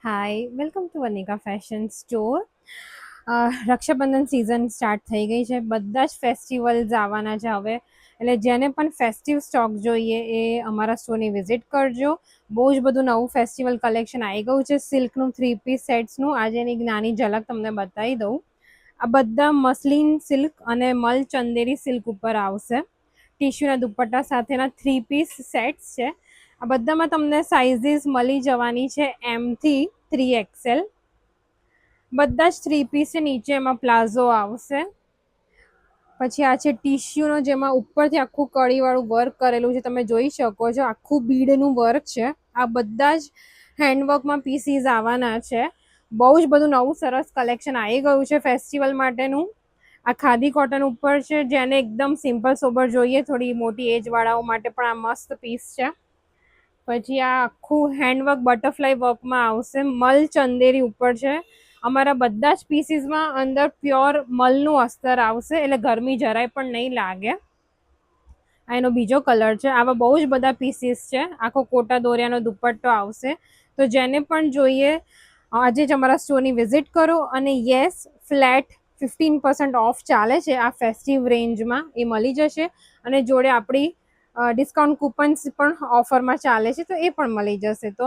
Hi welcome to Vanika fashion store. Rakshabandhan season start થઈ ગઈ છે. બધા જ ફેસ્ટિવલ્સ આવવાના છે હવે, એટલે જેને પણ ફેસ્ટિવ સ્ટોક જોઈએ એ અમારા સ્ટોરની વિઝિટ કરજો. બહુ જ બધું નવું ફેસ્ટિવલ કલેક્શન આવી ગયું છે. સિલ્કનું 3 પીસ સેટ્સનું આજે એની એક નાની ઝલક તમને બતાવી દઉં. આ બધા મસલિન સિલ્ક અને મલ ચંદેરી સિલ્ક ઉપર આવશે. ટીશ્યુના દુપટ્ટા સાથેના 3 પીસ સેટ્સ છે. આ બધામાં તમને સાઇઝીસ મળી જવાની છે M થી 3XL. બધા જ 3 પીસ છે. નીચે એમાં પ્લાઝો આવશે. પછી આ છે ટીશ્યુનો, જેમાં ઉપરથી આખું કળીવાળું વર્ક કરેલું છે. તમે જોઈ શકો છો આખું બીડનું વર્ક છે. આ બધા જ હેન્ડવર્કમાં પીસીસ આવવાના છે. બહુ જ બધું નવું સરસ કલેક્શન આવી ગયું છે ફેસ્ટિવલ માટેનું. આ ખાદી કોટન ઉપર છે, જેને એકદમ સિમ્પલ સોબર જોઈએ, થોડી મોટી એજ વાળાઓ માટે પણ આ મસ્ત પીસ છે. પછી આ આખું હેન્ડવર્ક બટરફ્લાય વર્કમાં આવશે. મલ ચંદેરી ઉપર છે. અમારા બધા જ પીસીસમાં અંદર પ્યોર મલનું અસ્તર આવશે, એટલે ગરમી જરાય પણ નહીં લાગે. આ એનો બીજો કલર છે. આવા બહુ જ બધા પીસીસ છે. આખો કોટા દોરિયાનો દુપટ્ટો આવશે. તો જેને પણ જોઈએ આજે જ અમારા સ્ટોરની વિઝિટ કરો. અને યસ, ફ્લેટ 15% ઓફ ચાલે છે આ ફેસ્ટિવ રેન્જમાં, એ મળી જશે. અને જોડે આપણી ડિસ્કાઉન્ટ કૂપન્સ પણ ઓફરમાં ચાલે છે, તો એ પણ મળી જશે. તો